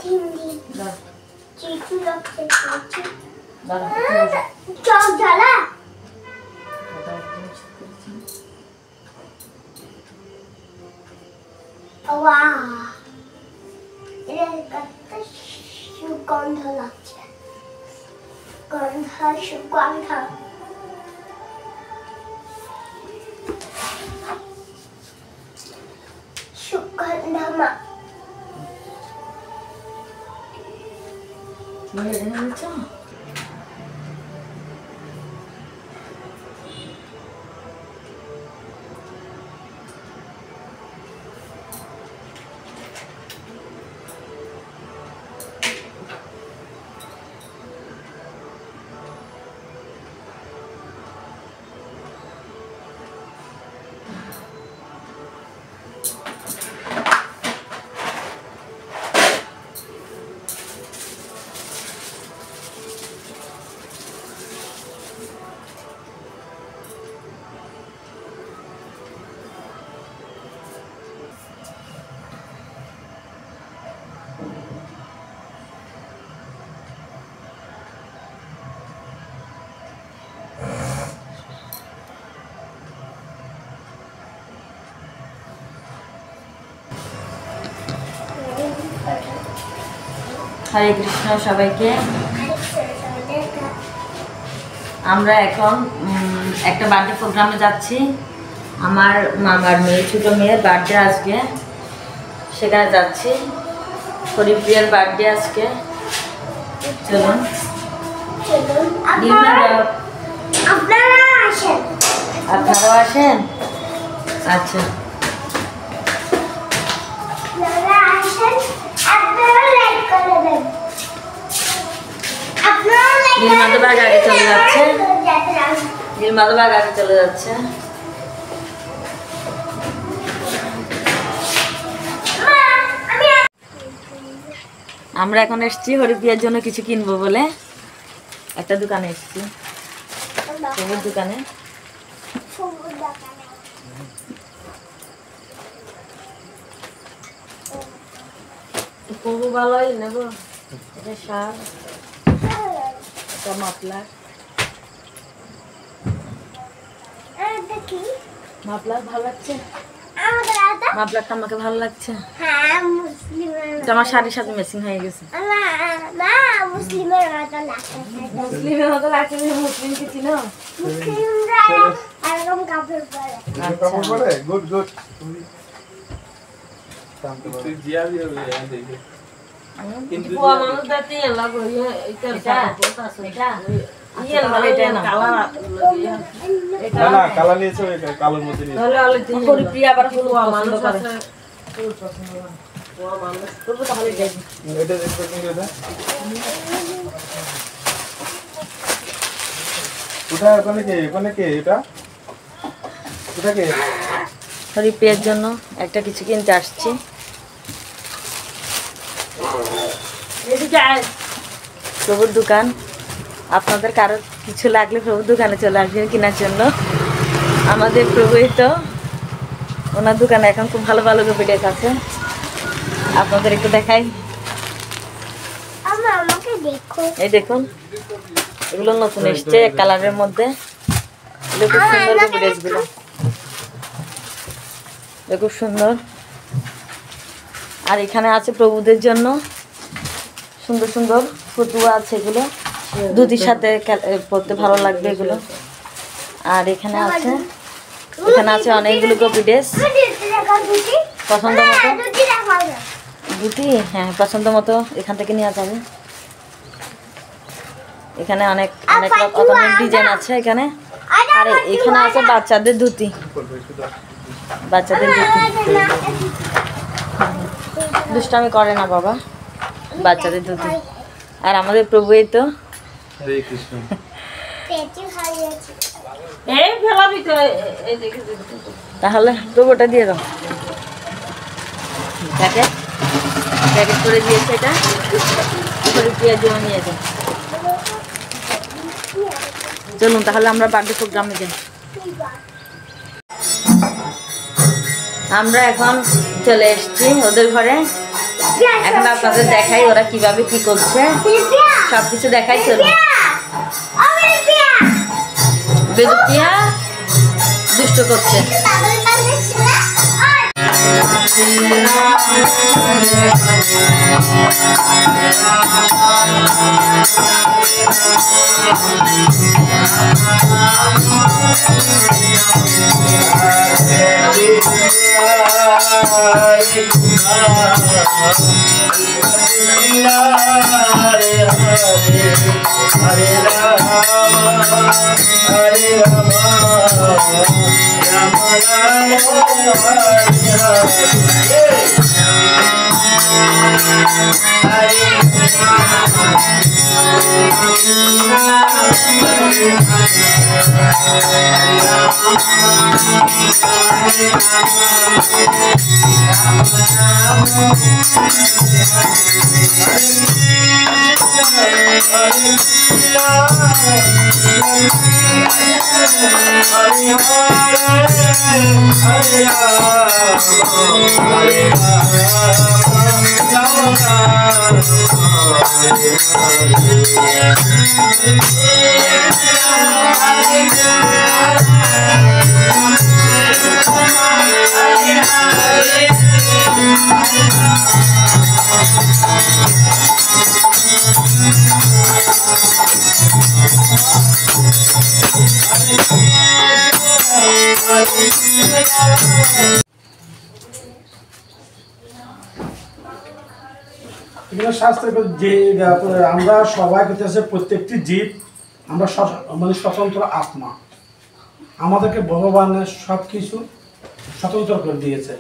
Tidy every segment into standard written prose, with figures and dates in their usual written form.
সুগন্ধ লাগছে, সুগন্ধ সুগন্ধমা হরে কৃষ্ণ সবাইকে। আমরা এখন একটা বার্থডে প্রোগ্রামে যাচ্ছি। আমার মামার মেয়ে, ছোটো মেয়ের বার্থডে আজকে, সেখানে যাচ্ছি। হরিপ্রিয়ার বার্থডে আজকে। চলুন আপনারাও আসেন। আচ্ছা নীলমাধবাগ আগে চলে যাচ্ছে, নীলমাধবাগ আগে চলে যাচ্ছে। আমরা এখন এসছি হরিপ্রিয়ার জন্য কিছু কিনবো বলে একটা দোকানে এসছি, সবুজ দোকানে। কবু ভালোই নেবো, এটা শাল, এটা মাফলার। মাফলার ভালো লাগছে, মাফলারটা আমাকে ভালো লাগছে। আমার শাড়ির সাথে ম্যাচিং হয়ে গেছে। মুসলিমের মতো লাগছে, মুসলিম কি ছিল? হরিপ্রিয়ার জন্য একটা কিছু কিনতে আসছি। প্রভুর দোকান, আপনাদের কারো কিছু লাগলে প্রভুর দোকানে চলে আসবেন কেনার জন্য। আমাদের প্রভুই তো, ওনার দোকানে এখন খুব ভালো ভালো ভিডিও আছে, আপনাদের একটু দেখাই। এই দেখুন, এগুলো নতুন এসছে কালারের মধ্যে, এগুলো খুব সুন্দর ভিডিওগুলো, খুব সুন্দর। আর এখানে আছে প্রভুদের জন্য সুন্দর সুন্দর ফতুয়া আছে, এগুলো দুধের সাথে পড়তে ভালো লাগবে এগুলো। আর এখানে আছে অনেকগুলো কপি ড্রেস, পছন্দ মতো দুটি, হ্যাঁ পছন্দ মতো এখান থেকে নেওয়া যাবে। এখানে অনেক অনেক অনেক ডিজাইন আছে এখানে। আর এখানে আছে বাচ্চাদের ধুতি, বাচ্চাদের ধুতি। দুষ্টামি করে না বাবা, বাচ্চাদের ধুতি। আর আমাদের প্রভু এই তো, তাহলে প্রভুটা দিয়ে দাও, প্যাকেট প্যাকেট করে দিয়েছে, এটা হরিপ্রিয়ার জন্য নিয়ে যাও। চলুন তাহলে আমরা বার্থডে প্রোগ্রামে যাই। আমরা এখন চলে এসেছি ওদের ঘরে। এখন আপনাদের দেখাই ওরা কিভাবে কি করছে, সবকিছু দেখাই। চলুন। বেদুপিয়া দুষ্ট করছে। Hare Rama, Hare Rama, Rama Rama, শাস্ত্রে যে আমরা সবাই পেতেছে প্রত্যেকটি জীব আমরা মানে স্বতন্ত্র আত্মা, আমাদেরকে ভগবানের সব কিছু স্বতন্ত্র করে দিয়েছে,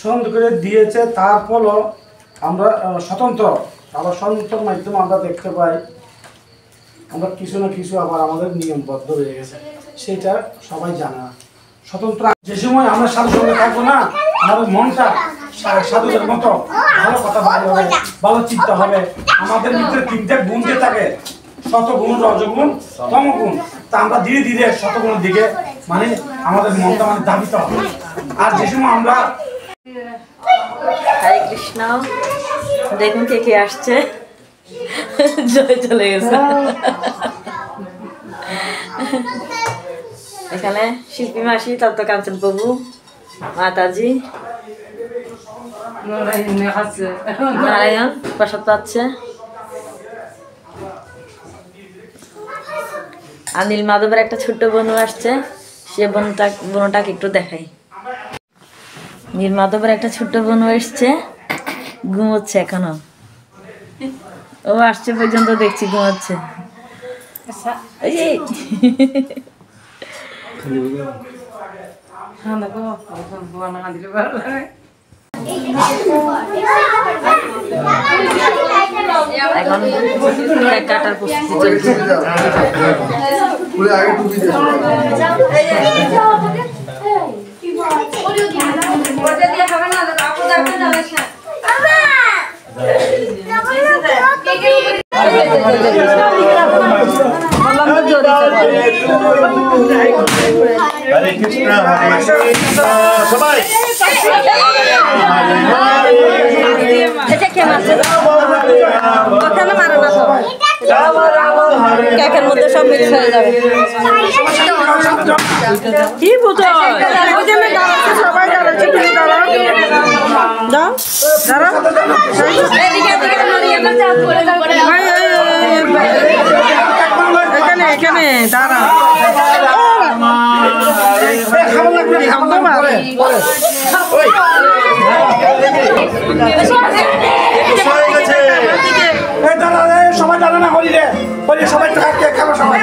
স্বতন্ত্র করে দিয়েছে। তার ফলও আমরা স্বতন্ত্র, আবার স্বতন্ত্রের মাধ্যমে আমরা দেখতে পাই আমরা কিছু না কিছু আবার আমাদের নিয়মবদ্ধ হয়ে গেছে, সেটা সবাই জানে না। স্বতন্ত্র যে সময় আমরা সাধুর সঙ্গে থাকবো না, আমাদের মনটা সাধুদের মতো ভালো কথা ভালো হবে, ভালো চিন্তা হবে। আমাদের ভিতরে তিনটে গুণ যে থাকে, শতগুণ, রজগুণ, তমগুণ, তা আমরা ধীরে ধীরে শতগুণের দিকে মানে আমাদের মনটা মানে ধাবিত হবে। আর যে সময় আমরা হরে কৃষ্ণ, দেখুন কে কে আসছে। জয় চলে গেছে। এখানে শিল্পী মাসি, তত্ত্ব কাঞ্চন প্রভু, মাতাজি, নারায়ণ প্রসাদ পাচ্ছে। আর নীল মাধবের একটা ছোট্ট বোনও আসছে, সে বোনটাকে একটু দেখাই। নীল মাধবের একটা ছোট্ট বোনও এসছে, ঘুমোচ্ছে এখনো। ও আসছে পর্যন্ত দেখছি ঘুমাচ্ছে। এখন কাটার প্রস্তুতি Hare Krishna, Hare Krishna, সবাই কেকের মধ্যে সব মিক্স হয়ে যাবে। কি বুঝো সবাই দাঁড়াচ্ছে, তুমি দাঁড়াও, যাও দাঁড়াও, এখানে এখানে দাঁড়াও। সবাই জানে না হলি রে, হলি সবাই খাবো সবাই।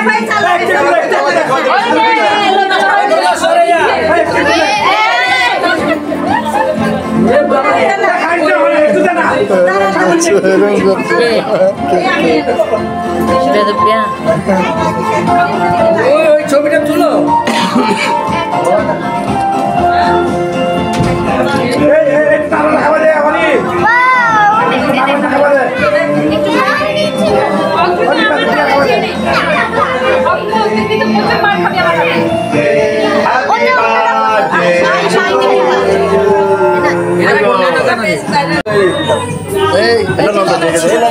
ছবিটা তুলো।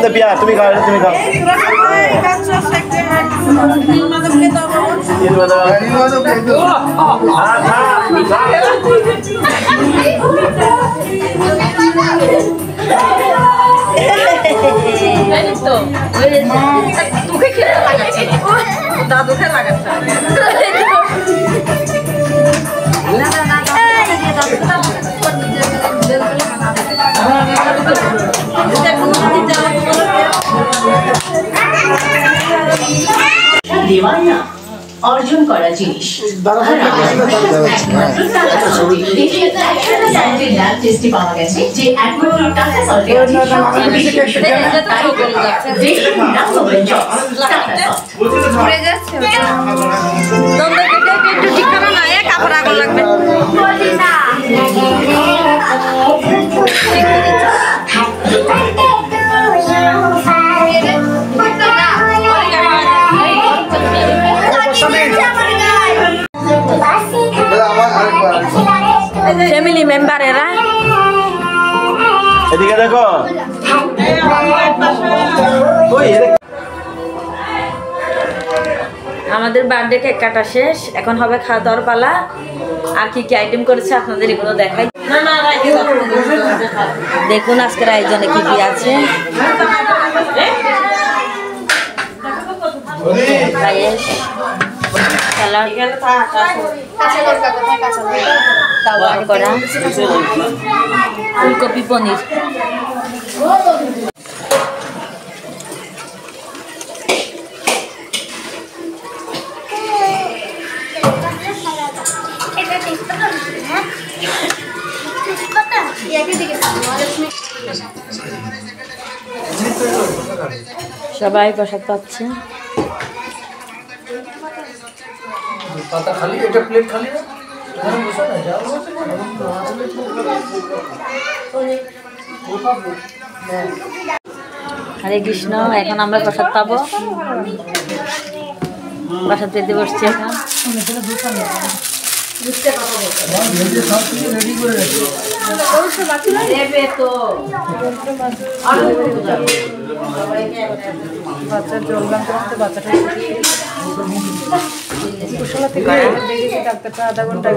পিয়া তুমি খাও তুমি খাও দাদুকে লাগাচ্ছে দেওয়ানা অর্জন করা জিনিস টেস্টি পাওয়া গেছে যে একমাত্র টাটা সল্টে একটু ঠিকানা না কাপড় আগুন লাগবে ফ্যামিলি মেম্বার এরা এদিকে দেখো আমাদের বার্থডে কেক কাটা শেষ এখন হবে খাওয়া দাওয়ার পালা আর কি কি আইটেম করেছে আপনাদের এগুলো দেখাই দেখুন আজকের আয়োজনে কি কি আছে পায়েস সালাড তাওয়ার করা ফুলকপি পনির সবাই প্রসাদ পাচ্ছে পাতা খালি এটা প্লেট খালি না হরে কৃষ্ণ এখন আমরা প্রসাদ পাবো প্রসাদ পেতে বসছি এখন বাচ্চার জলগান করতে বাচ্চাটা কুশলা থেকে দেখেছি ডাক্তারটা আধা ঘন্টা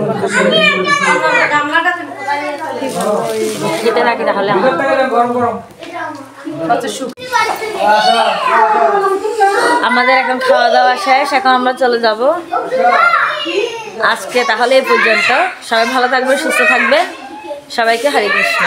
যেতে রাখি তাহলে আমাদের এখন খাওয়া দাওয়া শেষ এখন আমরা চলে যাব আজকে তাহলে এই পর্যন্ত সবাই ভালো থাকবে সুস্থ থাকবে সবাইকে হরে কৃষ্ণ।